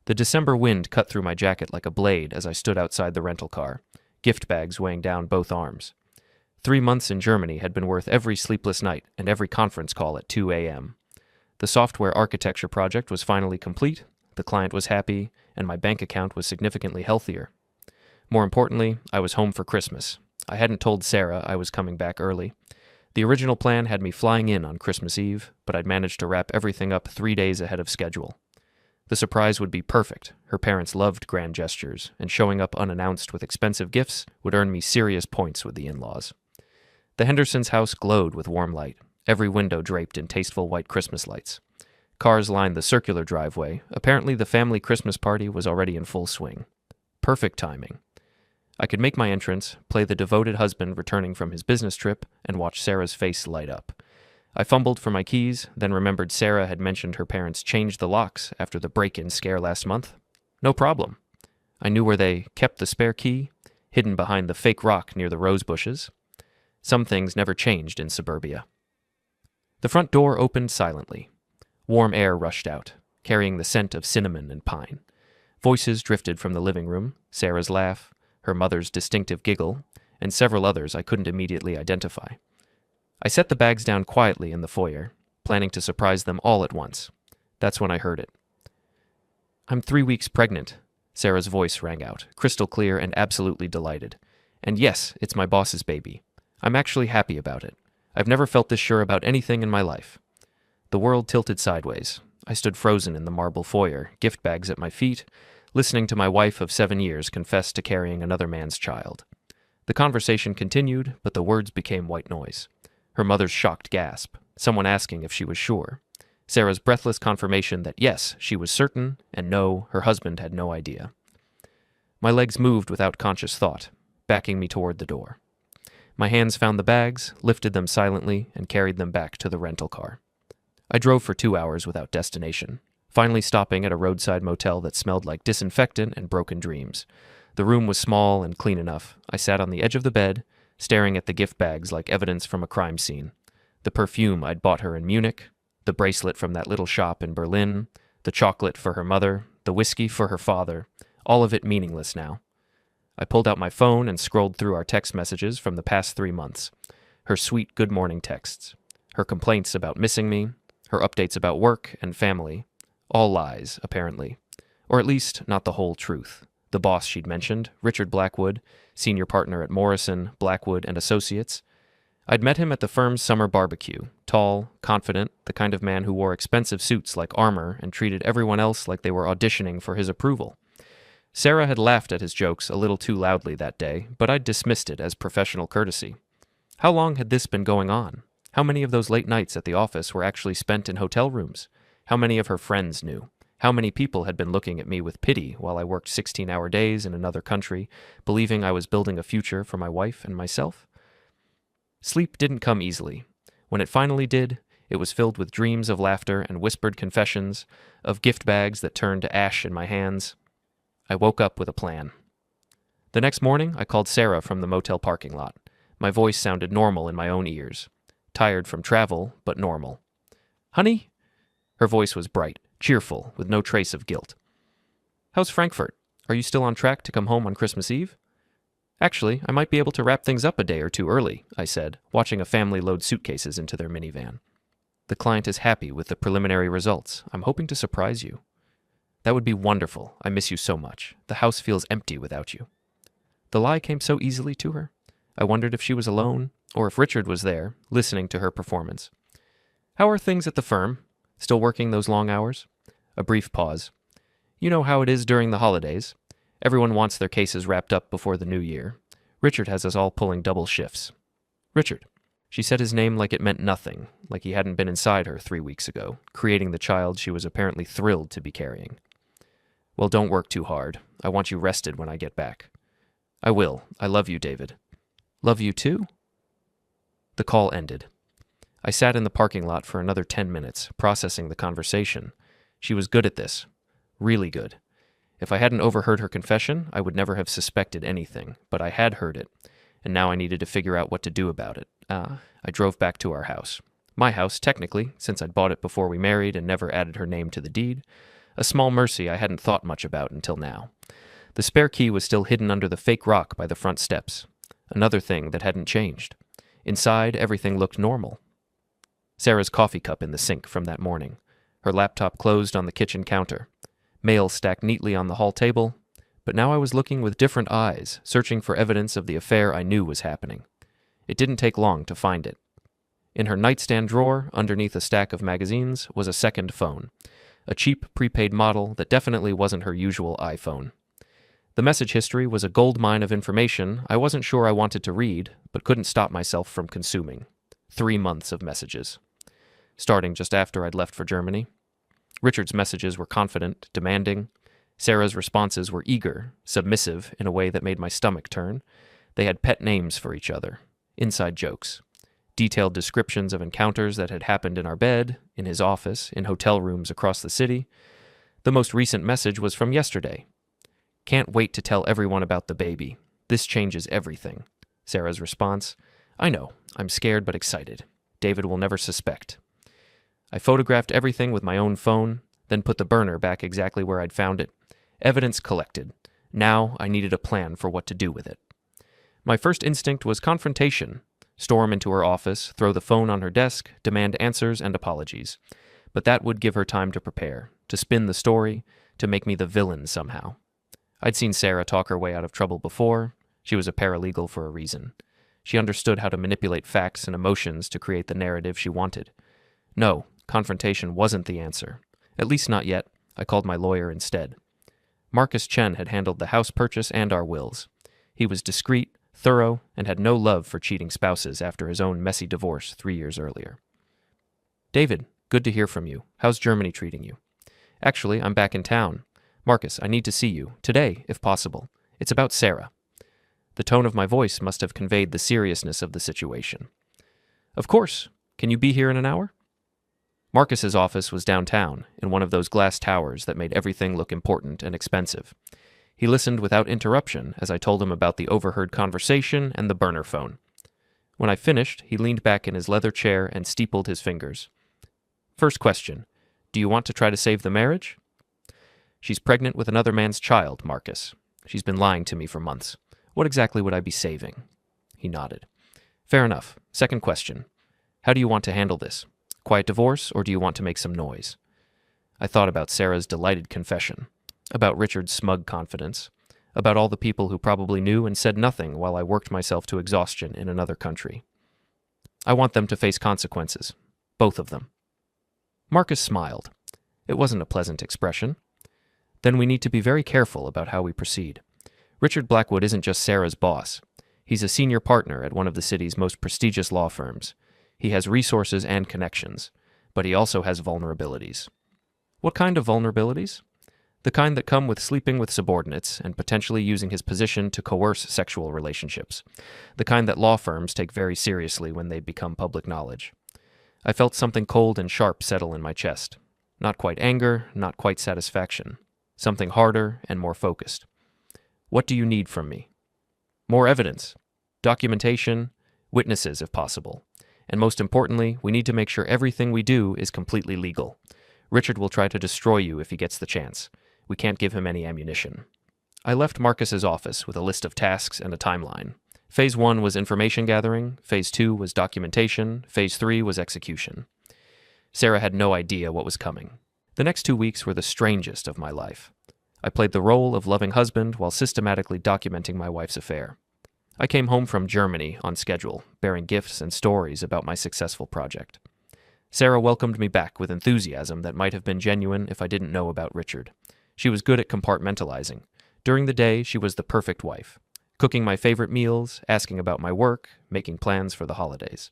The December wind cut through my jacket like a blade as I stood outside the rental car, gift bags weighing down both arms. 3 months in Germany had been worth every sleepless night and every conference call at 2 a.m. The software architecture project was finally complete, the client was happy, and my bank account was significantly healthier. More importantly, I was home for Christmas. I hadn't told Sarah I was coming back early. The original plan had me flying in on Christmas Eve, but I'd managed to wrap everything up 3 days ahead of schedule. The surprise would be perfect. Her parents loved grand gestures, and showing up unannounced with expensive gifts would earn me serious points with the in-laws. The Hendersons' house glowed with warm light, every window draped in tasteful white Christmas lights. Cars lined the circular driveway. Apparently the family Christmas party was already in full swing. Perfect timing. I could make my entrance, play the devoted husband returning from his business trip, and watch Sarah's face light up. I fumbled for my keys, then remembered Sarah had mentioned her parents changed the locks after the break-in scare last month. No problem. I knew where they kept the spare key, hidden behind the fake rock near the rose bushes. Some things never changed in suburbia. The front door opened silently. Warm air rushed out, carrying the scent of cinnamon and pine. Voices drifted from the living room, Sarah's laugh, her mother's distinctive giggle, and several others I couldn't immediately identify. I set the bags down quietly in the foyer, planning to surprise them all at once. That's when I heard it. "I'm 3 weeks pregnant," Sarah's voice rang out, crystal clear and absolutely delighted. "And yes, it's my boss's baby. I'm actually happy about it. I've never felt this sure about anything in my life." The world tilted sideways. I stood frozen in the marble foyer, gift bags at my feet, listening to my wife of 7 years confess to carrying another man's child. The conversation continued, but the words became white noise. Her mother's shocked gasp, someone asking if she was sure. Sarah's breathless confirmation that yes, she was certain, and no, her husband had no idea. My legs moved without conscious thought, backing me toward the door. My hands found the bags, lifted them silently, and carried them back to the rental car. I drove for 2 hours without destination, finally stopping at a roadside motel that smelled like disinfectant and broken dreams. The room was small and clean enough. I sat on the edge of the bed, staring at the gift bags like evidence from a crime scene. The perfume I'd bought her in Munich, the bracelet from that little shop in Berlin, the chocolate for her mother, the whiskey for her father, all of it meaningless now. I pulled out my phone and scrolled through our text messages from the past 3 months. Her sweet good morning texts, her complaints about missing me, her updates about work and family. All lies, apparently. Or at least not the whole truth. The boss she'd mentioned, Richard Blackwood, senior partner at Morrison, Blackwood and Associates. I'd met him at the firm's summer barbecue, tall, confident, the kind of man who wore expensive suits like armor and treated everyone else like they were auditioning for his approval. Sarah had laughed at his jokes a little too loudly that day, but I'd dismissed it as professional courtesy. How long had this been going on? How many of those late nights at the office were actually spent in hotel rooms? How many of her friends knew? How many people had been looking at me with pity while I worked 16-hour days in another country, believing I was building a future for my wife and myself? Sleep didn't come easily. When it finally did, it was filled with dreams of laughter and whispered confessions, of gift bags that turned to ash in my hands. I woke up with a plan. The next morning, I called Sarah from the motel parking lot. My voice sounded normal in my own ears. Tired from travel, but normal. "Honey?" Her voice was bright, cheerful, with no trace of guilt. "How's Frankfurt? Are you still on track to come home on Christmas Eve?" "Actually, I might be able to wrap things up a day or two early," I said, watching a family load suitcases into their minivan. "The client is happy with the preliminary results. I'm hoping to surprise you." "That would be wonderful. I miss you so much. The house feels empty without you." The lie came so easily to her. I wondered if she was alone, or if Richard was there, listening to her performance. "How are things at the firm? Still working those long hours?" A brief pause. "You know how it is during the holidays. Everyone wants their cases wrapped up before the new year. Richard has us all pulling double shifts." "Richard." She said his name like it meant nothing, like he hadn't been inside her 3 weeks ago, creating the child she was apparently thrilled to be carrying. "Well, don't work too hard. I want you rested when I get back." "I will. I love you, David." "Love you too?" The call ended. I sat in the parking lot for another 10 minutes, processing the conversation. She was good at this. Really good. If I hadn't overheard her confession, I would never have suspected anything, but I had heard it, and now I needed to figure out what to do about it. I drove back to our house. My house, technically, since I'd bought it before we married and never added her name to the deed. A small mercy I hadn't thought much about until now. The spare key was still hidden under the fake rock by the front steps. Another thing that hadn't changed. Inside, everything looked normal. Sarah's coffee cup in the sink from that morning. Her laptop closed on the kitchen counter. Mail stacked neatly on the hall table. But now I was looking with different eyes, searching for evidence of the affair I knew was happening. It didn't take long to find it. In her nightstand drawer, underneath a stack of magazines, was a second phone. A cheap, prepaid model that definitely wasn't her usual iPhone. The message history was a goldmine of information I wasn't sure I wanted to read, but couldn't stop myself from consuming. 3 months of messages. Starting just after I'd left for Germany. Richard's messages were confident, demanding. Sarah's responses were eager, submissive in a way that made my stomach turn. They had pet names for each other, inside jokes. Detailed descriptions of encounters that had happened in our bed, in his office, in hotel rooms across the city. The most recent message was from yesterday. Can't wait to tell everyone about the baby. This changes everything. Sarah's response, I know, I'm scared but excited. David will never suspect. I photographed everything with my own phone, then put the burner back exactly where I'd found it. Evidence collected. Now I needed a plan for what to do with it. My first instinct was confrontation. Storm into her office, throw the phone on her desk, demand answers and apologies. But that would give her time to prepare, to spin the story, to make me the villain somehow. I'd seen Sarah talk her way out of trouble before. She was a paralegal for a reason. She understood how to manipulate facts and emotions to create the narrative she wanted. No, confrontation wasn't the answer. At least not yet. I called my lawyer instead. Marcus Chen had handled the house purchase and our wills. He was discreet, thorough, and had no love for cheating spouses after his own messy divorce 3 years earlier. David, good to hear from you. How's Germany treating you? Actually, I'm back in town. Marcus, I need to see you, today, if possible. It's about Sarah. The tone of my voice must have conveyed the seriousness of the situation. Of course. Can you be here in an hour? Marcus's office was downtown, in one of those glass towers that made everything look important and expensive. He listened without interruption as I told him about the overheard conversation and the burner phone. When I finished, he leaned back in his leather chair and steepled his fingers. First question. Do you want to try to save the marriage? She's pregnant with another man's child, Marcus. She's been lying to me for months. What exactly would I be saving? He nodded. Fair enough. Second question. How do you want to handle this? Quiet divorce, or do you want to make some noise? I thought about Sarah's delighted confession, about Richard's smug confidence, about all the people who probably knew and said nothing while I worked myself to exhaustion in another country. I want them to face consequences. Both of them. Marcus smiled. It wasn't a pleasant expression. Then we need to be very careful about how we proceed. Richard Blackwood isn't just Sarah's boss. He's a senior partner at one of the city's most prestigious law firms. He has resources and connections, but he also has vulnerabilities. What kind of vulnerabilities? The kind that come with sleeping with subordinates and potentially using his position to coerce sexual relationships. The kind that law firms take very seriously when they become public knowledge. I felt something cold and sharp settle in my chest. Not quite anger, not quite satisfaction. Something harder and more focused. What do you need from me? More evidence, documentation, witnesses if possible. And most importantly, we need to make sure everything we do is completely legal. Richard will try to destroy you if he gets the chance. We can't give him any ammunition. I left Marcus's office with a list of tasks and a timeline. Phase 1 was information gathering, Phase 2 was documentation, Phase 3 was execution. Sarah had no idea what was coming. The next 2 weeks were the strangest of my life. I played the role of loving husband while systematically documenting my wife's affair. I came home from Germany on schedule, bearing gifts and stories about my successful project. Sarah welcomed me back with enthusiasm that might have been genuine if I didn't know about Richard. She was good at compartmentalizing. During the day, she was the perfect wife, cooking my favorite meals, asking about my work, making plans for the holidays.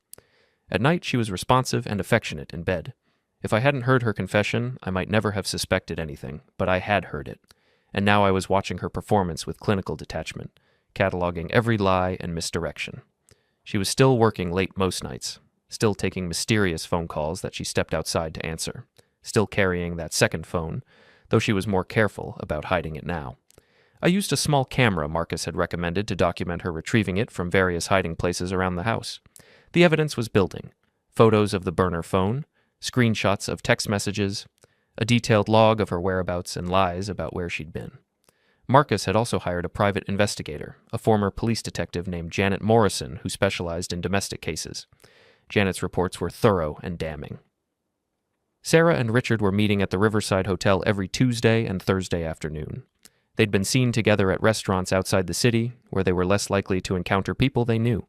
At night, she was responsive and affectionate in bed. If I hadn't heard her confession, I might never have suspected anything, but I had heard it. And now I was watching her performance with clinical detachment, cataloging every lie and misdirection. She was still working late most nights, still taking mysterious phone calls that she stepped outside to answer, still carrying that second phone, though she was more careful about hiding it now. I used a small camera Marcus had recommended to document her retrieving it from various hiding places around the house. The evidence was building. Photos of the burner phone, screenshots of text messages, a detailed log of her whereabouts and lies about where she'd been. Marcus had also hired a private investigator, a former police detective named Janet Morrison, who specialized in domestic cases. Janet's reports were thorough and damning. Sarah and Richard were meeting at the Riverside Hotel every Tuesday and Thursday afternoon. They'd been seen together at restaurants outside the city, where they were less likely to encounter people they knew.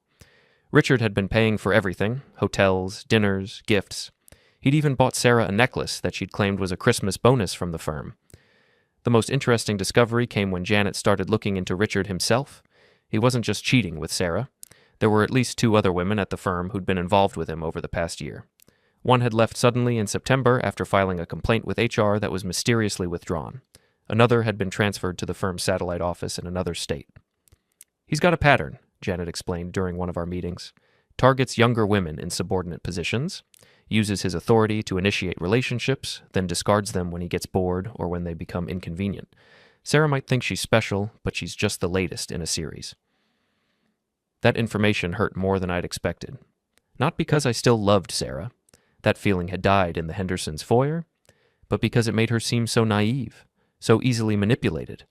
Richard had been paying for everything: hotels, dinners, gifts. He'd even bought Sarah a necklace that she'd claimed was a Christmas bonus from the firm. The most interesting discovery came when Janet started looking into Richard himself. He wasn't just cheating with Sarah. There were at least 2 other women at the firm who'd been involved with him over the past year. One had left suddenly in September after filing a complaint with HR that was mysteriously withdrawn. Another had been transferred to the firm's satellite office in another state. "He's got a pattern," Janet explained during one of our meetings. "Targets younger women in subordinate positions, uses his authority to initiate relationships, then discards them when he gets bored or when they become inconvenient. Sarah might think she's special, but she's just the latest in a series." That information hurt more than I'd expected. Not because I still loved Sarah. That feeling had died in the Hendersons' foyer, but because it made her seem so naive, so easily manipulated.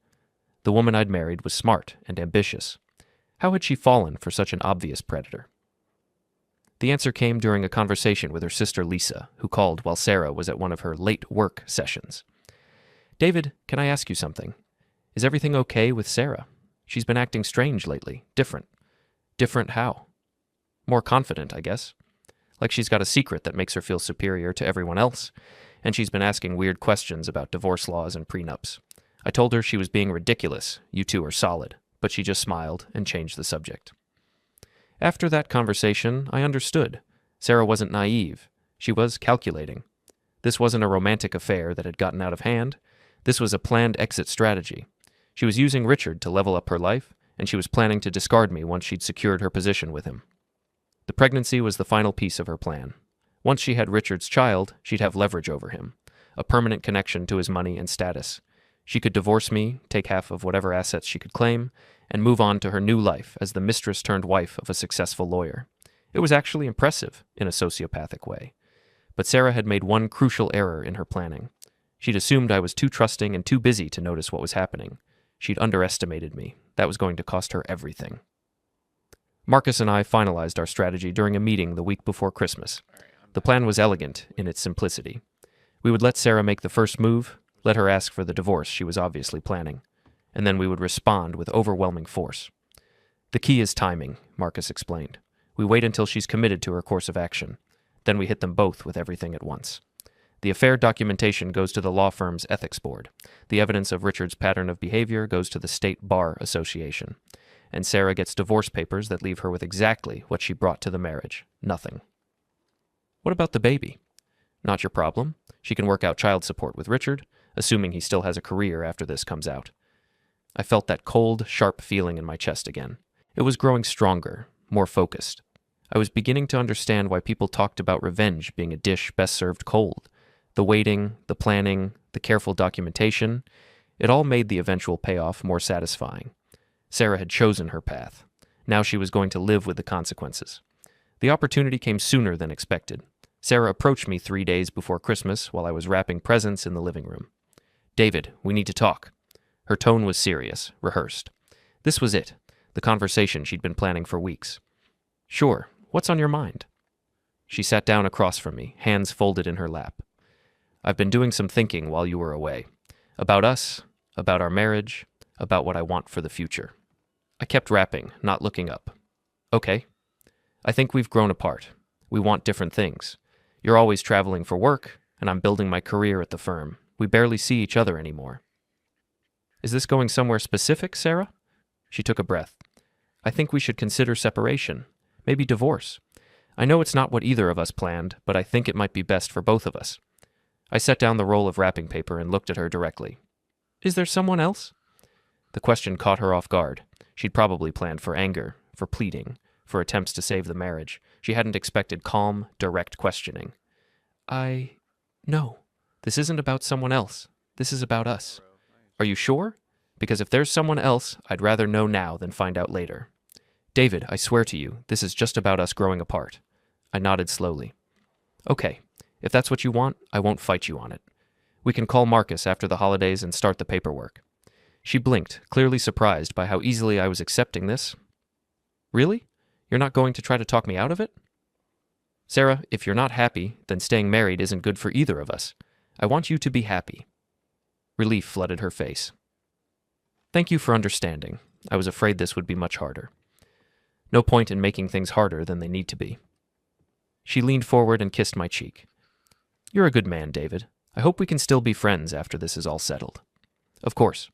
The woman I'd married was smart and ambitious. How had she fallen for such an obvious predator? The answer came during a conversation with her sister Lisa, who called while Sarah was at one of her late work sessions. "David, can I ask you something? Is everything okay with Sarah? She's been acting strange lately. Different. Different how? More confident, I guess. Like she's got a secret that makes her feel superior to everyone else, and she's been asking weird questions about divorce laws and prenups. I told her she was being ridiculous. You two are solid." But she just smiled and changed the subject. After that conversation, I understood. Sarah wasn't naive. She was calculating. This wasn't a romantic affair that had gotten out of hand. This was a planned exit strategy. She was using Richard to level up her life, and she was planning to discard me once she'd secured her position with him. The pregnancy was the final piece of her plan. Once she had Richard's child, she'd have leverage over him, a permanent connection to his money and status. She could divorce me, take half of whatever assets she could claim, and move on to her new life as the mistress-turned-wife of a successful lawyer. It was actually impressive, in a sociopathic way. But Sarah had made one crucial error in her planning. She'd assumed I was too trusting and too busy to notice what was happening. She'd underestimated me. That was going to cost her everything. Marcus and I finalized our strategy during a meeting the week before Christmas. The plan was elegant in its simplicity. We would let Sarah make the first move, let her ask for the divorce she was obviously planning, and then we would respond with overwhelming force. "The key is timing," Marcus explained. "We wait until she's committed to her course of action. Then we hit them both with everything at once. The affair documentation goes to the law firm's ethics board. The evidence of Richard's pattern of behavior goes to the State Bar Association. And Sarah gets divorce papers that leave her with exactly what she brought to the marriage: nothing." "What about the baby?" "Not your problem. She can work out child support with Richard, assuming he still has a career after this comes out." I felt that cold, sharp feeling in my chest again. It was growing stronger, more focused. I was beginning to understand why people talked about revenge being a dish best served cold. The waiting, the planning, the careful documentation, it all made the eventual payoff more satisfying. Sarah had chosen her path. Now she was going to live with the consequences. The opportunity came sooner than expected. Sarah approached me 3 days before Christmas while I was wrapping presents in the living room. "David, we need to talk." Her tone was serious, rehearsed. This was it, the conversation she'd been planning for weeks. "Sure, what's on your mind?" She sat down across from me, hands folded in her lap. "I've been doing some thinking while you were away. About us, about our marriage, about what I want for the future." I kept rapping, not looking up. "Okay. I think we've grown apart. We want different things. You're always traveling for work, and I'm building my career at the firm. We barely see each other anymore." "Is this going somewhere specific, Sarah?" She took a breath. "I think we should consider separation. Maybe divorce. I know it's not what either of us planned, but I think it might be best for both of us." I set down the roll of wrapping paper and looked at her directly. "Is there someone else?" The question caught her off guard. She'd probably planned for anger, for pleading, for attempts to save the marriage. She hadn't expected calm, direct questioning. No. This isn't about someone else. This is about us." "Are you sure? Because if there's someone else, I'd rather know now than find out later." "David, I swear to you, this is just about us growing apart." I nodded slowly. "Okay, if that's what you want, I won't fight you on it. We can call Marcus after the holidays and start the paperwork. She blinked, clearly surprised by how easily I was accepting this. Really? You're not going to try to talk me out of it? Sarah, if you're not happy, then staying married isn't good for either of us. I want you to be happy. Relief flooded her face. Thank you for understanding. I was afraid this would be much harder. No point in making things harder than they need to be. She leaned forward and kissed my cheek. You're a good man, David. I hope we can still be friends after this is all settled. Of course.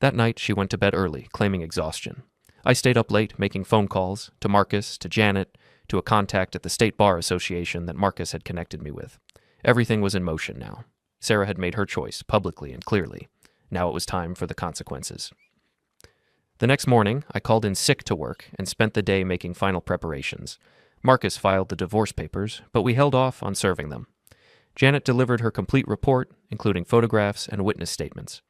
That night, she went to bed early, claiming exhaustion. I stayed up late, making phone calls, to Marcus, to Janet, to a contact at the State Bar Association that Marcus had connected me with. Everything was in motion now. Sarah had made her choice, publicly and clearly. Now it was time for the consequences. The next morning, I called in sick to work and spent the day making final preparations. Marcus filed the divorce papers, but we held off on serving them. Janet delivered her complete report, including photographs and witness statements.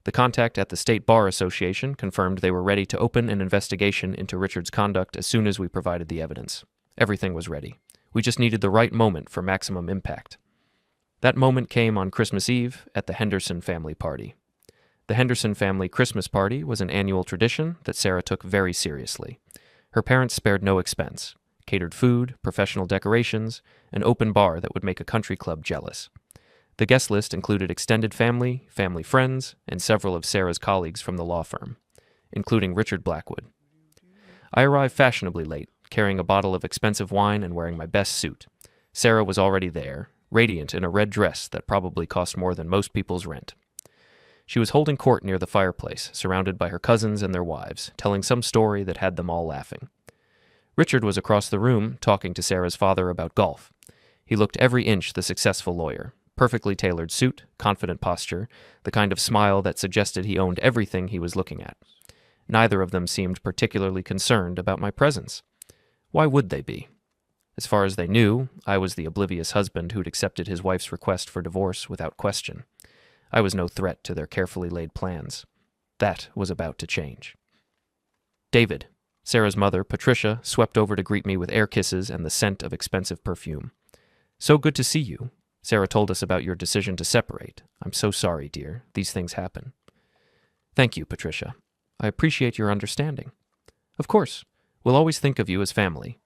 The contact at the State Bar Association confirmed they were ready to open an investigation into Richard's conduct as soon as we provided the evidence. Everything was ready. We just needed the right moment for maximum impact. That moment came on Christmas Eve at the Henderson family party. The Henderson family Christmas party was an annual tradition that Sarah took very seriously. Her parents spared no expense. Catered food, professional decorations, an open bar that would make a country club jealous. The guest list included extended family, family friends, and several of Sarah's colleagues from the law firm, including Richard Blackwood. I arrived fashionably late, carrying a bottle of expensive wine and wearing my best suit. Sarah was already there, radiant in a red dress that probably cost more than most people's rent. She was holding court near the fireplace, surrounded by her cousins and their wives, telling some story that had them all laughing. Richard was across the room, talking to Sarah's father about golf. He looked every inch the successful lawyer. Perfectly tailored suit, confident posture, the kind of smile that suggested he owned everything he was looking at. Neither of them seemed particularly concerned about my presence. Why would they be? As far as they knew, I was the oblivious husband who'd accepted his wife's request for divorce without question. I was no threat to their carefully laid plans. That was about to change. David, Sarah's mother, Patricia, swept over to greet me with air kisses and the scent of expensive perfume. So good to see you. Sarah told us about your decision to separate. I'm so sorry, dear. These things happen. Thank you, Patricia. I appreciate your understanding. Of course. We'll always think of you as family.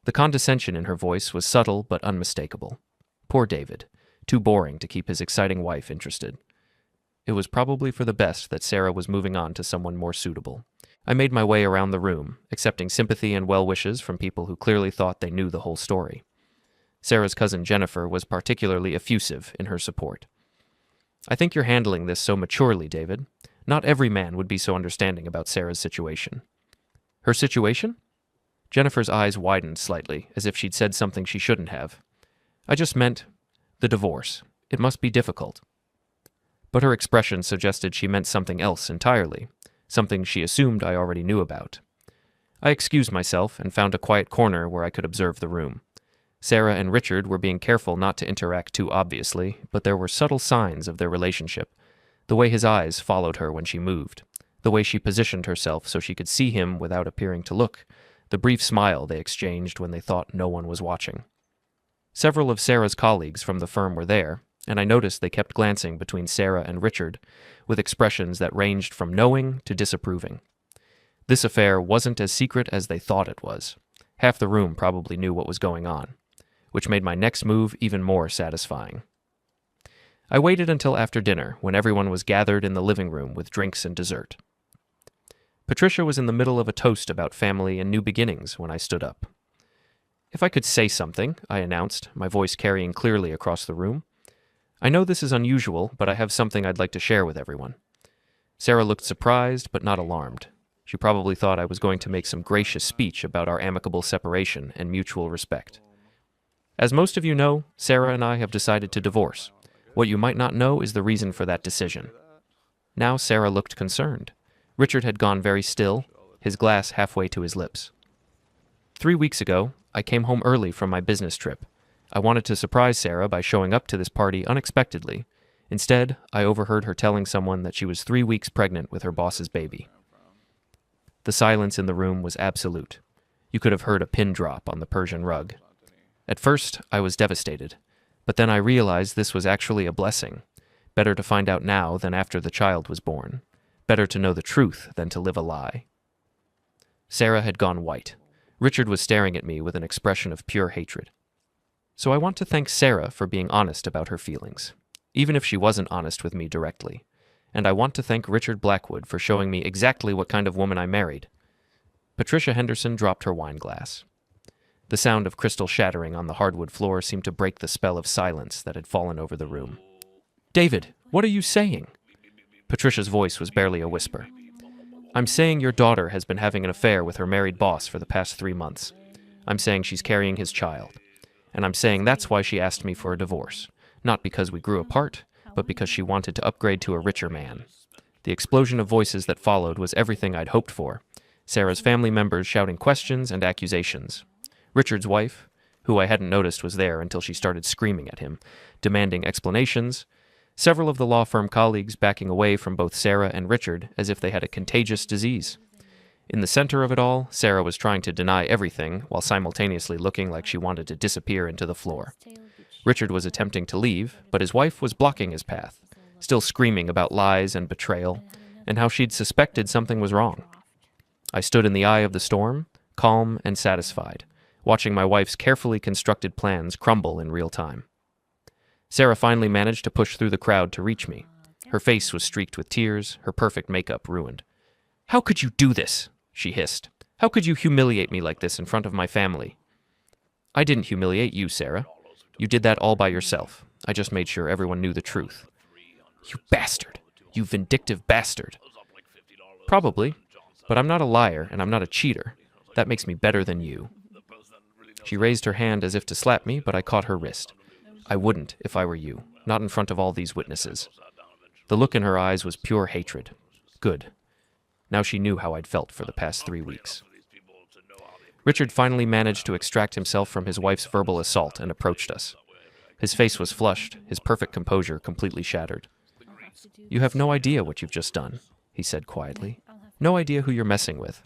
The condescension in her voice was subtle but unmistakable. Poor David. Too boring to keep his exciting wife interested. It was probably for the best that Sarah was moving on to someone more suitable. I made my way around the room, accepting sympathy and well wishes from people who clearly thought they knew the whole story. Sarah's cousin Jennifer was particularly effusive in her support. I think you're handling this so maturely, David. Not every man would be so understanding about Sarah's situation. Her situation? Jennifer's eyes widened slightly, as if she'd said something she shouldn't have. I just meant the divorce. It must be difficult. But her expression suggested she meant something else entirely, something she assumed I already knew about. I excused myself and found a quiet corner where I could observe the room. Sarah and Richard were being careful not to interact too obviously, but there were subtle signs of their relationship. The way his eyes followed her when she moved, the way she positioned herself so she could see him without appearing to look, the brief smile they exchanged when they thought no one was watching. Several of Sarah's colleagues from the firm were there, and I noticed they kept glancing between Sarah and Richard, with expressions that ranged from knowing to disapproving. This affair wasn't as secret as they thought it was. Half the room probably knew what was going on, which made my next move even more satisfying. I waited until after dinner, when everyone was gathered in the living room with drinks and dessert. Patricia was in the middle of a toast about family and new beginnings when I stood up. If I could say something, I announced, my voice carrying clearly across the room. I know this is unusual, but I have something I'd like to share with everyone. Sarah looked surprised, but not alarmed. She probably thought I was going to make some gracious speech about our amicable separation and mutual respect. As most of you know, Sarah and I have decided to divorce. What you might not know is the reason for that decision. Now Sarah looked concerned. Richard had gone very still, his glass halfway to his lips. 3 weeks ago, I came home early from my business trip. I wanted to surprise Sarah by showing up to this party unexpectedly. Instead, I overheard her telling someone that she was 3 weeks pregnant with her boss's baby. The silence in the room was absolute. You could have heard a pin drop on the Persian rug. At first, I was devastated. But then I realized this was actually a blessing. Better to find out now than after the child was born. Better to know the truth than to live a lie. Sarah had gone white. Richard was staring at me with an expression of pure hatred. So I want to thank Sarah for being honest about her feelings, even if she wasn't honest with me directly. And I want to thank Richard Blackwood for showing me exactly what kind of woman I married. Patricia Henderson dropped her wine glass. The sound of crystal shattering on the hardwood floor seemed to break the spell of silence that had fallen over the room. David, what are you saying? Patricia's voice was barely a whisper. I'm saying your daughter has been having an affair with her married boss for the past 3 months. I'm saying she's carrying his child. And I'm saying that's why she asked me for a divorce. Not because we grew apart, but because she wanted to upgrade to a richer man. The explosion of voices that followed was everything I'd hoped for. Sarah's family members shouting questions and accusations. Richard's wife, who I hadn't noticed was there until she started screaming at him, demanding explanations. Several of the law firm colleagues backing away from both Sarah and Richard as if they had a contagious disease. In the center of it all, Sarah was trying to deny everything while simultaneously looking like she wanted to disappear into the floor. Richard was attempting to leave, but his wife was blocking his path, still screaming about lies and betrayal, and how she'd suspected something was wrong. I stood in the eye of the storm, calm and satisfied, watching my wife's carefully constructed plans crumble in real time. Sarah finally managed to push through the crowd to reach me. Her face was streaked with tears, her perfect makeup ruined. "How could you do this?" she hissed. "How could you humiliate me like this in front of my family?" "I didn't humiliate you, Sarah. You did that all by yourself. I just made sure everyone knew the truth." "You bastard! You vindictive bastard!" "Probably, but I'm not a liar and I'm not a cheater. That makes me better than you." She raised her hand as if to slap me, but I caught her wrist. "I wouldn't if I were you, not in front of all these witnesses." The look in her eyes was pure hatred. Good. Now she knew how I'd felt for the past 3 weeks. Richard finally managed to extract himself from his wife's verbal assault and approached us. His face was flushed, his perfect composure completely shattered. "You have no idea what you've just done," he said quietly. "No idea who you're messing with.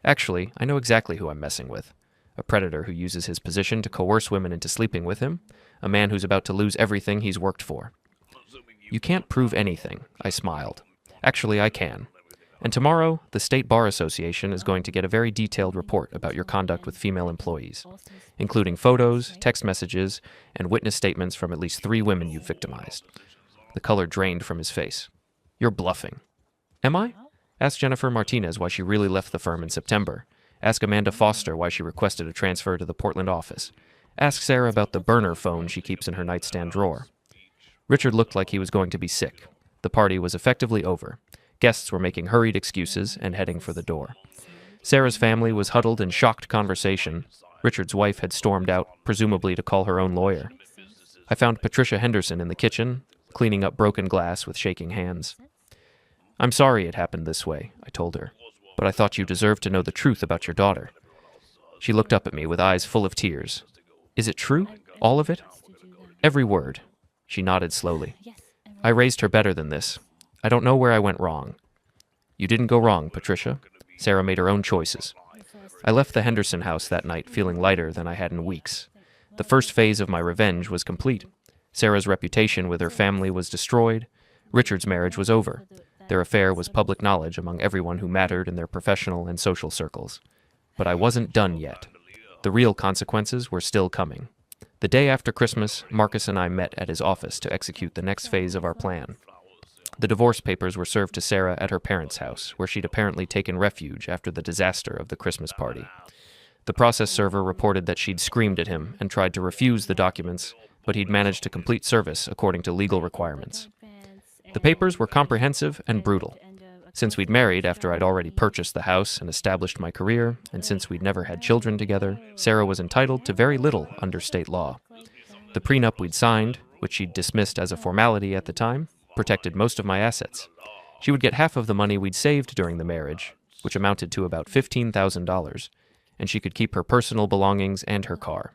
Actually, I know exactly who I'm messing with. A predator who uses his position to coerce women into sleeping with him, a man who's about to lose everything he's worked for." "You can't prove anything," I smiled. "Actually, I can. And tomorrow, the State Bar Association is going to get a very detailed report about your conduct with female employees, including photos, text messages, and witness statements from at least 3 women you've victimized." The color drained from his face. "You're bluffing." "Am I?" Ask Jennifer Martinez why she really left the firm in September. Ask Amanda Foster why she requested a transfer to the Portland office. Ask Sarah about the burner phone she keeps in her nightstand drawer. Richard looked like he was going to be sick. The party was effectively over. Guests were making hurried excuses and heading for the door. Sarah's family was huddled in shocked conversation. Richard's wife had stormed out, presumably to call her own lawyer. I found Patricia Henderson in the kitchen, cleaning up broken glass with shaking hands. "I'm sorry it happened this way," I told her, "but I thought you deserved to know the truth about your daughter." She looked up at me with eyes full of tears. "Is it true? All of it?" "Every word." She nodded slowly. "I raised her better than this. I don't know where I went wrong." "You didn't go wrong, Patricia. Sarah made her own choices." I left the Henderson house that night feeling lighter than I had in weeks. The first phase of my revenge was complete. Sarah's reputation with her family was destroyed. Richard's marriage was over. Their affair was public knowledge among everyone who mattered in their professional and social circles. But I wasn't done yet. The real consequences were still coming. The day after Christmas, Marcus and I met at his office to execute the next phase of our plan. The divorce papers were served to Sarah at her parents' house, where she'd apparently taken refuge after the disaster of the Christmas party. The process server reported that she'd screamed at him and tried to refuse the documents, but he'd managed to complete service according to legal requirements. The papers were comprehensive and brutal. Since we'd married after I'd already purchased the house and established my career, and since we'd never had children together, Sarah was entitled to very little under state law. The prenup we'd signed, which she'd dismissed as a formality at the time, protected most of my assets. She would get half of the money we'd saved during the marriage, which amounted to about $15,000, and she could keep her personal belongings and her car.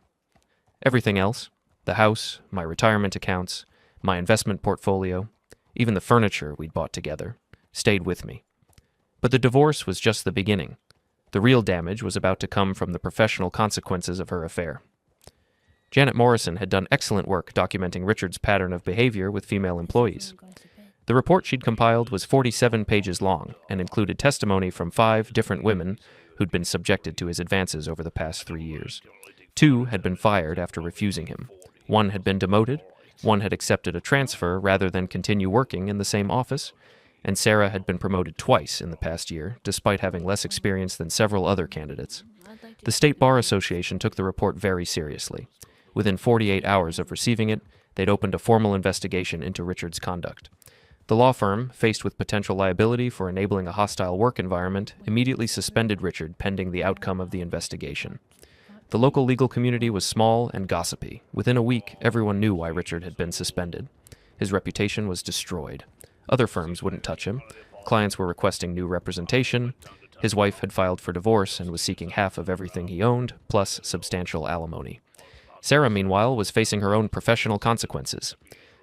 Everything else, the house, my retirement accounts, my investment portfolio, even the furniture we'd bought together, stayed with me. But the divorce was just the beginning. The real damage was about to come from the professional consequences of her affair. Janet Morrison had done excellent work documenting Richard's pattern of behavior with female employees. The report she'd compiled was 47 pages long and included testimony from 5 different women who'd been subjected to his advances over the past 3 years. 2 had been fired after refusing him. 1 had been demoted. 1 had accepted a transfer rather than continue working in the same office. And Sarah had been promoted twice in the past year, despite having less experience than several other candidates. The State Bar Association took the report very seriously. Within 48 hours of receiving it, they'd opened a formal investigation into Richard's conduct. The law firm, faced with potential liability for enabling a hostile work environment, immediately suspended Richard pending the outcome of the investigation. The local legal community was small and gossipy. Within a week, everyone knew why Richard had been suspended. His reputation was destroyed. Other firms wouldn't touch him. Clients were requesting new representation. His wife had filed for divorce and was seeking half of everything he owned, plus substantial alimony. Sarah, meanwhile, was facing her own professional consequences.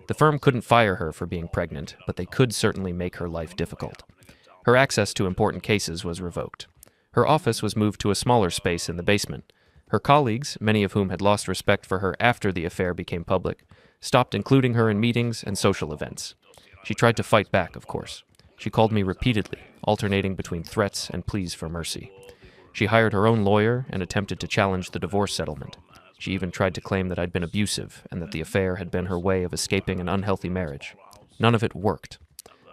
The firm couldn't fire her for being pregnant, but they could certainly make her life difficult. Her access to important cases was revoked. Her office was moved to a smaller space in the basement. Her colleagues, many of whom had lost respect for her after the affair became public, stopped including her in meetings and social events. She tried to fight back, of course. She called me repeatedly, alternating between threats and pleas for mercy. She hired her own lawyer and attempted to challenge the divorce settlement. She even tried to claim that I'd been abusive and that the affair had been her way of escaping an unhealthy marriage. None of it worked.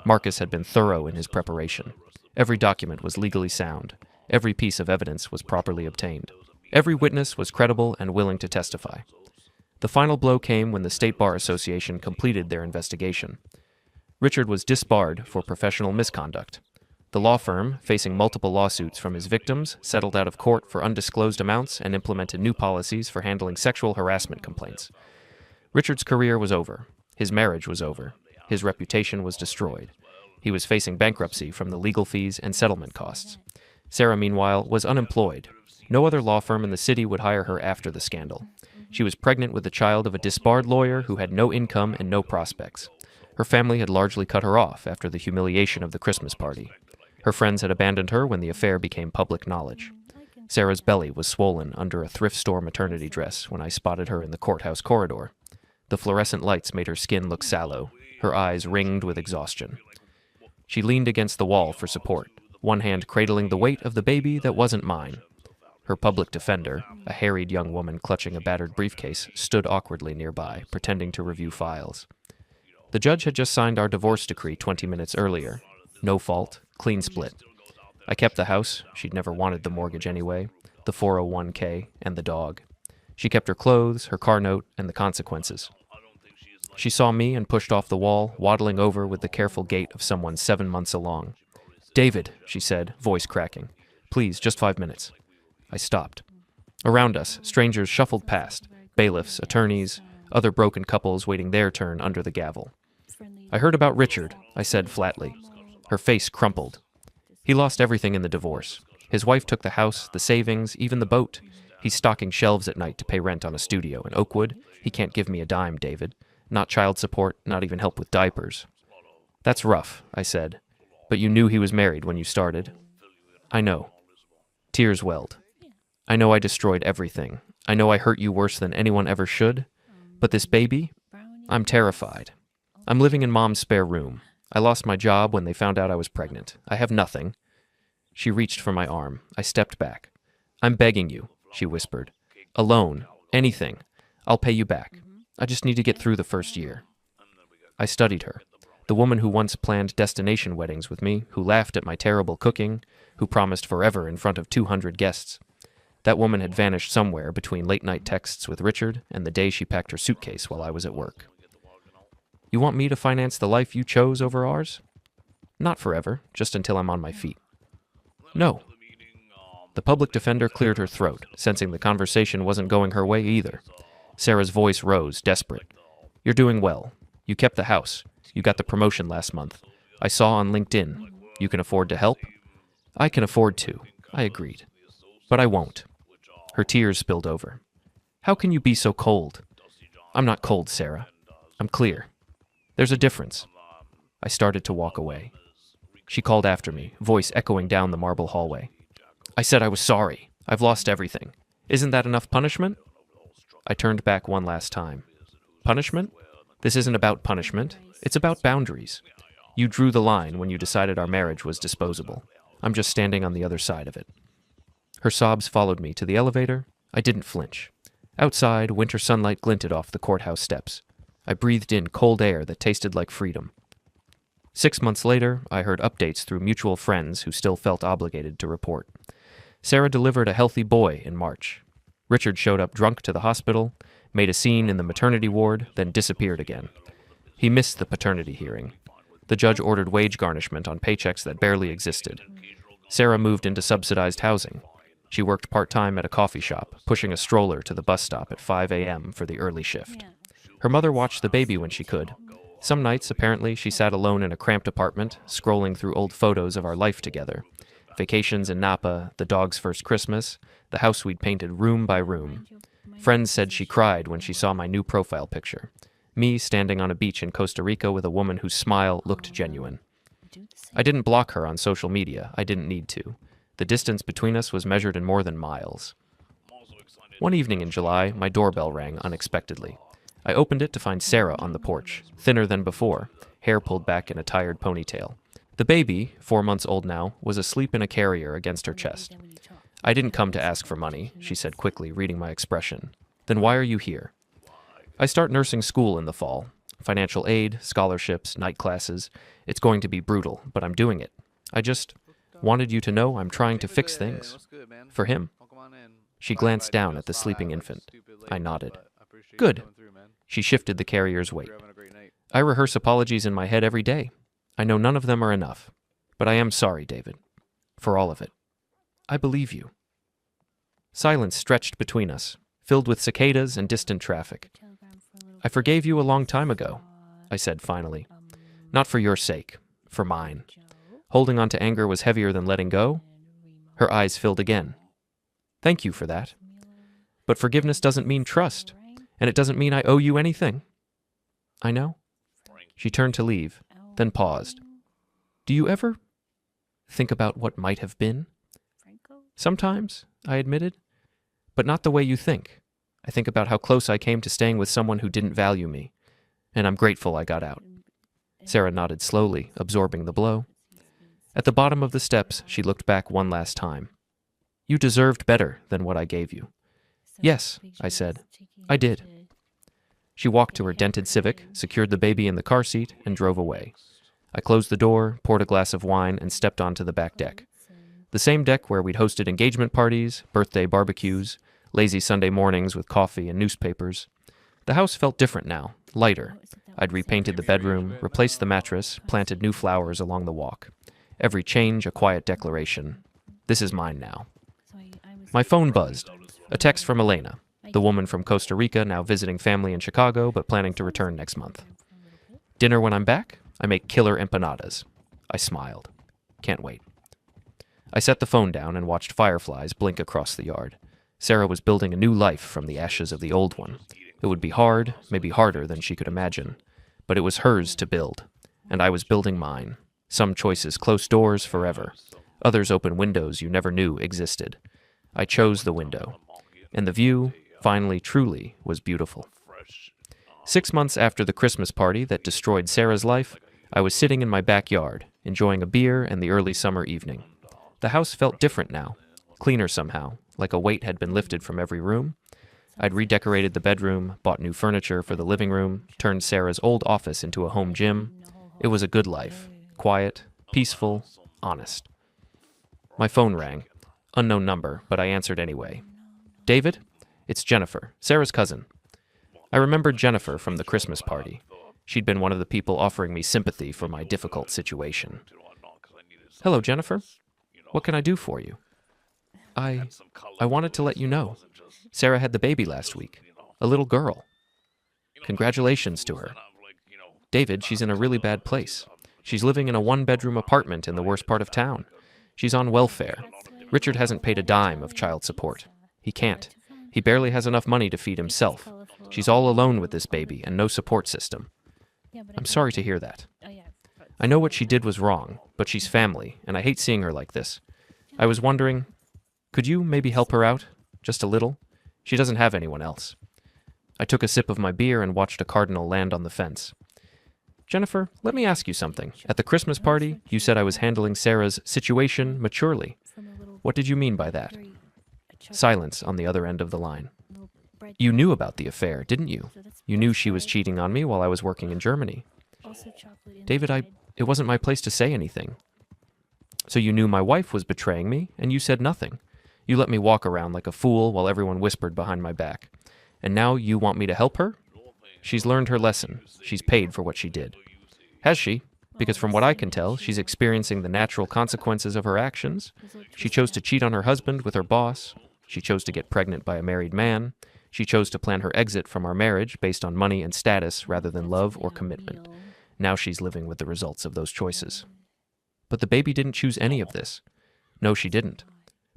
Marcus had been thorough in his preparation. Every document was legally sound. Every piece of evidence was properly obtained. Every witness was credible and willing to testify. The final blow came when the State Bar Association completed their investigation. Richard was disbarred for professional misconduct. The law firm, facing multiple lawsuits from his victims, settled out of court for undisclosed amounts and implemented new policies for handling sexual harassment complaints. Richard's career was over. His marriage was over. His reputation was destroyed. He was facing bankruptcy from the legal fees and settlement costs. Sarah, meanwhile, was unemployed. No other law firm in the city would hire her after the scandal. She was pregnant with the child of a disbarred lawyer who had no income and no prospects. Her family had largely cut her off after the humiliation of the Christmas party. Her friends had abandoned her when the affair became public knowledge. Sarah's belly was swollen under a thrift store maternity dress when I spotted her in the courthouse corridor. The fluorescent lights made her skin look sallow, her eyes ringed with exhaustion. She leaned against the wall for support, one hand cradling the weight of the baby that wasn't mine. Her public defender, a harried young woman clutching a battered briefcase, stood awkwardly nearby, pretending to review files. The judge had just signed our divorce decree 20 minutes earlier. No fault, clean split. I kept the house, she'd never wanted the mortgage anyway, the 401k, and the dog. She kept her clothes, her car note, and the consequences. She saw me and pushed off the wall, waddling over with the careful gait of someone 7 months along. "David," she said, voice cracking. "Please, just 5 minutes." I stopped. Around us, strangers shuffled past, bailiffs, attorneys, other broken couples waiting their turn under the gavel. "I heard about Richard," I said flatly. Her face crumpled. "He lost everything in the divorce. His wife took the house, the savings, even the boat. He's stocking shelves at night to pay rent on a studio in Oakwood. He can't give me a dime, David. Not child support, not even help with diapers." "That's rough," I said. "But you knew he was married when you started." "I know." Tears welled. "I know I destroyed everything. I know I hurt you worse than anyone ever should. But this baby? I'm terrified. I'm living in Mom's spare room. I lost my job when they found out I was pregnant. I have nothing." She reached for my arm. I stepped back. "I'm begging you," she whispered. "A loan. Anything. I'll pay you back. I just need to get through the first year." I studied her. The woman who once planned destination weddings with me, who laughed at my terrible cooking, who promised forever in front of 200 guests. That woman had vanished somewhere between late-night texts with Richard and the day she packed her suitcase while I was at work. "You want me to finance the life you chose over ours?" "Not forever, just until I'm on my feet." "No." The public defender cleared her throat, sensing the conversation wasn't going her way either. Sarah's voice rose, desperate. "You're doing well. You kept the house. You got the promotion last month. I saw on LinkedIn. You can afford to help?" "I can afford to," I agreed. "But I won't." Her tears spilled over. "How can you be so cold?" "I'm not cold, Sarah. I'm clear. There's a difference." I started to walk away. She called after me, voice echoing down the marble hallway. "I said I was sorry. I've lost everything. Isn't that enough punishment?" I turned back one last time. Punishment? This isn't about punishment. It's about boundaries. You drew the line when you decided our marriage was disposable. I'm just standing on the other side of it. Her sobs followed me to the elevator. I didn't flinch. Outside, winter sunlight glinted off the courthouse steps. I breathed in cold air that tasted like freedom. 6 months later, I heard updates through mutual friends who still felt obligated to report. Sarah delivered a healthy boy in March. Richard showed up drunk to the hospital, made a scene in the maternity ward, then disappeared again. He missed the paternity hearing. The judge ordered wage garnishment on paychecks that barely existed. Sarah moved into subsidized housing. She worked part-time at a coffee shop, pushing a stroller to the bus stop at 5 a.m. for the early shift. Her mother watched the baby when she could. Some nights, apparently, she sat alone in a cramped apartment, scrolling through old photos of our life together. Vacations in Napa, the dog's first Christmas, the house we'd painted room by room. Friends said she cried when she saw my new profile picture. Me standing on a beach in Costa Rica with a woman whose smile looked genuine. I didn't block her on social media. I didn't need to. The distance between us was measured in more than miles. One evening in July, my doorbell rang unexpectedly. I opened it to find Sarah on the porch, thinner than before, hair pulled back in a tired ponytail. The baby, 4 months old now, was asleep in a carrier against her chest. I didn't come to ask for money, she said quickly, reading my expression. Then why are you here? I start nursing school in the fall. Financial aid, scholarships, night classes. It's going to be brutal, but I'm doing it. I just wanted you to know I'm trying to fix things. For him. She glanced down at the sleeping infant. I nodded. Good. She shifted the carrier's weight. I rehearse apologies in my head every day. I know none of them are enough. But I am sorry, David. For all of it. I believe you. Silence stretched between us, filled with cicadas and distant traffic. I forgave you a long time ago, I said finally. Not for your sake, for mine. Holding on to anger was heavier than letting go. Her eyes filled again. Thank you for that. But forgiveness doesn't mean trust, and it doesn't mean I owe you anything. I know. She turned to leave, then paused. Do you ever think about what might have been? Sometimes, I admitted, but not the way you think. I think about how close I came to staying with someone who didn't value me, and I'm grateful I got out. Sarah nodded slowly, absorbing the blow. At the bottom of the steps, she looked back one last time. You deserved better than what I gave you. Yes, I said. I did. She walked to her dented Civic, secured the baby in the car seat, and drove away. I closed the door, poured a glass of wine, and stepped onto the back deck. The same deck where we'd hosted engagement parties, birthday barbecues, lazy Sunday mornings with coffee and newspapers. The house felt different now, lighter. I'd repainted the bedroom, replaced the mattress, planted new flowers along the walk. Every change a quiet declaration. This is mine now. My phone buzzed. A text from Elena, the woman from Costa Rica now visiting family in Chicago but planning to return next month. Dinner when I'm back? I make killer empanadas. I smiled. Can't wait. I set the phone down and watched fireflies blink across the yard. Sarah was building a new life from the ashes of the old one. It would be hard, maybe harder than she could imagine. But it was hers to build, and I was building mine. Some choices close doors forever. Others open windows you never knew existed. I chose the window, and the view, finally, truly, was beautiful. 6 months after the Christmas party that destroyed Sarah's life, I was sitting in my backyard, enjoying a beer and the early summer evening. The house felt different now, cleaner somehow, like a weight had been lifted from every room. I'd redecorated the bedroom, bought new furniture for the living room, turned Sarah's old office into a home gym. It was a good life, quiet, peaceful, honest. My phone rang. Unknown number, but I answered anyway. David? It's Jennifer, Sarah's cousin. I remembered Jennifer from the Christmas party. She'd been one of the people offering me sympathy for my difficult situation. Hello, Jennifer. What can I do for you? I wanted to let you know. Sarah had the baby last week. A little girl. Congratulations to her. David, she's in a really bad place. She's living in a one-bedroom apartment in the worst part of town. She's on welfare. Richard hasn't paid a dime of child support. He can't. He barely has enough money to feed himself. She's all alone with this baby and no support system. I'm sorry to hear that. I know what she did was wrong, but she's family, and I hate seeing her like this. I was wondering, could you maybe help her out? Just a little? She doesn't have anyone else. I took a sip of my beer and watched a cardinal land on the fence. Jennifer, let me ask you something. At the Christmas party, you said I was handling Sarah's situation maturely. What did you mean by that? Silence on the other end of the line. You knew about the affair, didn't you? You knew she was cheating on me while I was working in Germany. David, it wasn't my place to say anything. So you knew my wife was betraying me, and you said nothing. You let me walk around like a fool while everyone whispered behind my back. And now you want me to help her? She's learned her lesson. She's paid for what she did. Has she? Because from what I can tell, she's experiencing the natural consequences of her actions. She chose to cheat on her husband with her boss. She chose to get pregnant by a married man. She chose to plan her exit from our marriage based on money and status rather than love or commitment. Now she's living with the results of those choices. But the baby didn't choose any of this. No, she didn't.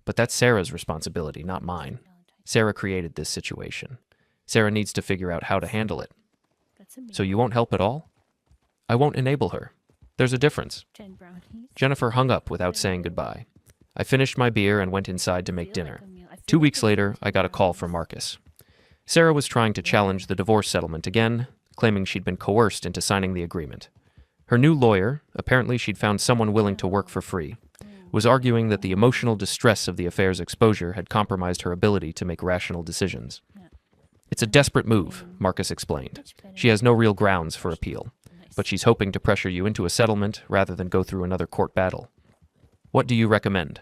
But that's Sarah's responsibility, not mine. Sarah created this situation. Sarah needs to figure out how to handle it. So you won't help at all? I won't enable her. There's a difference. Jennifer hung up without saying goodbye. I finished my beer and went inside to make dinner. 2 weeks later, I got a call from Marcus. Sarah was trying to challenge the divorce settlement again, claiming she'd been coerced into signing the agreement. Her new lawyer, apparently she'd found someone willing to work for free, was arguing that the emotional distress of the affair's exposure had compromised her ability to make rational decisions. It's a desperate move, Marcus explained. She has no real grounds for appeal, but she's hoping to pressure you into a settlement rather than go through another court battle. What do you recommend?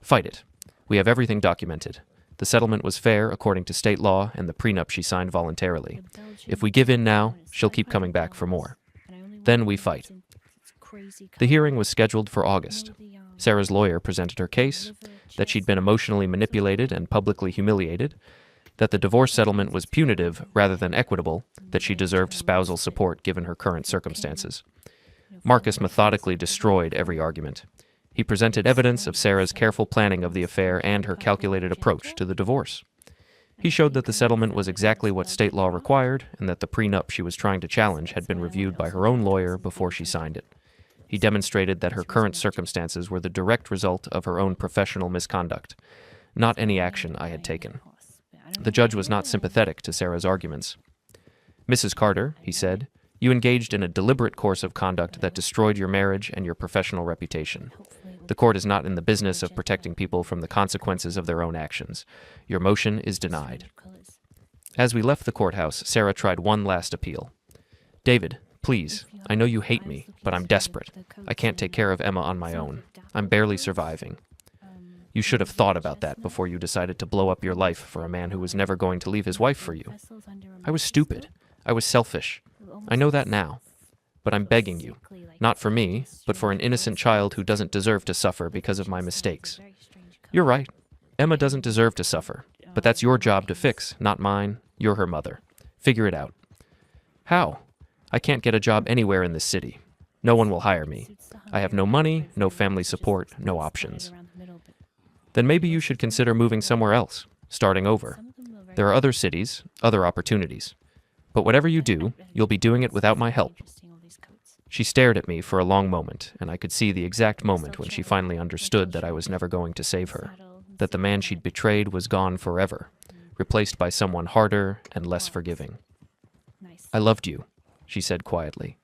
Fight it. We have everything documented. The settlement was fair according to state law and the prenup she signed voluntarily. If we give in now, she'll keep coming back for more. Then we fight. The hearing was scheduled for August. Sarah's lawyer presented her case, that she'd been emotionally manipulated and publicly humiliated, that the divorce settlement was punitive rather than equitable, that she deserved spousal support given her current circumstances. Marcus methodically destroyed every argument. He presented evidence of Sarah's careful planning of the affair and her calculated approach to the divorce. He showed that the settlement was exactly what state law required and that the prenup she was trying to challenge had been reviewed by her own lawyer before she signed it. He demonstrated that her current circumstances were the direct result of her own professional misconduct, not any action I had taken. The judge was not sympathetic to Sarah's arguments. Mrs. Carter, he said, you engaged in a deliberate course of conduct that destroyed your marriage and your professional reputation. The court is not in the business of protecting people from the consequences of their own actions. Your motion is denied. As we left the courthouse, Sarah tried one last appeal. David, please, I know you hate me, but I'm desperate. I can't take care of Emma on my own. I'm barely surviving. You should have thought about that before you decided to blow up your life for a man who was never going to leave his wife for you. I was stupid. I was selfish. I know that now. But I'm begging you, not for me, but for an innocent child who doesn't deserve to suffer because of my mistakes. You're right. Emma doesn't deserve to suffer, but that's your job to fix, not mine. You're her mother. Figure it out. How? I can't get a job anywhere in this city. No one will hire me. I have no money, no family support, no options. Then maybe you should consider moving somewhere else, starting over. There are other cities, other opportunities. But whatever you do, you'll be doing it without my help. She stared at me for a long moment, and I could see the exact moment when she finally understood that I was never going to save her, that the man she'd betrayed was gone forever, replaced by someone harder and less forgiving. I loved you, she said quietly.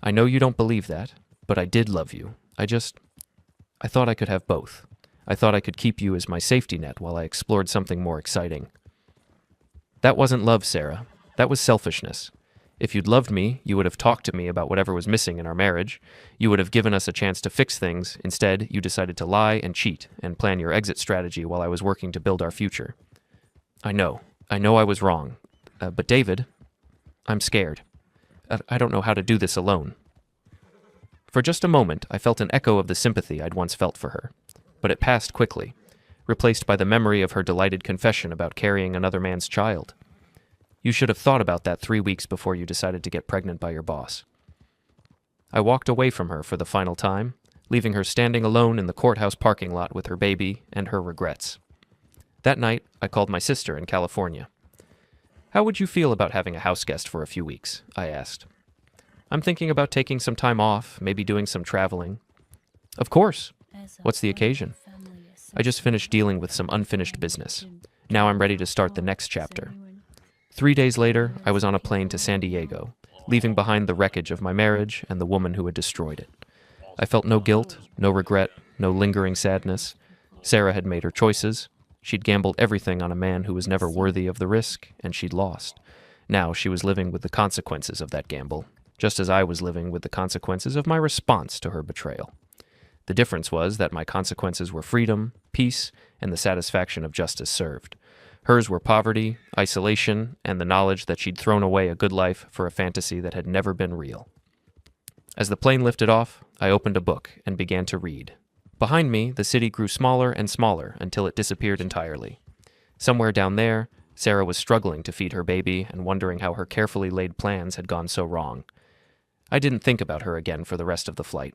I know you don't believe that, but I did love you. I thought I could have both. I thought I could keep you as my safety net while I explored something more exciting. That wasn't love, Sarah. That was selfishness. If you'd loved me, you would have talked to me about whatever was missing in our marriage. You would have given us a chance to fix things. Instead, you decided to lie and cheat and plan your exit strategy while I was working to build our future. I know I was wrong. But David, I'm scared. I don't know how to do this alone. For just a moment, I felt an echo of the sympathy I'd once felt for her. But it passed quickly, replaced by the memory of her delighted confession about carrying another man's child. You should have thought about that 3 weeks before you decided to get pregnant by your boss. I walked away from her for the final time, leaving her standing alone in the courthouse parking lot with her baby and her regrets. That night, I called my sister in California. How would you feel about having a house guest for a few weeks? I asked. I'm thinking about taking some time off, maybe doing some traveling. Of course. What's the occasion? I just finished dealing with some unfinished business. Now I'm ready to start the next chapter. 3 days later, I was on a plane to San Diego, leaving behind the wreckage of my marriage and the woman who had destroyed it. I felt no guilt, no regret, no lingering sadness. Sarah had made her choices. She'd gambled everything on a man who was never worthy of the risk, and she'd lost. Now she was living with the consequences of that gamble, just as I was living with the consequences of my response to her betrayal. The difference was that my consequences were freedom, peace, and the satisfaction of justice served. Hers were poverty, isolation, and the knowledge that she'd thrown away a good life for a fantasy that had never been real. As the plane lifted off, I opened a book and began to read. Behind me, the city grew smaller and smaller until it disappeared entirely. Somewhere down there, Sarah was struggling to feed her baby and wondering how her carefully laid plans had gone so wrong. I didn't think about her again for the rest of the flight.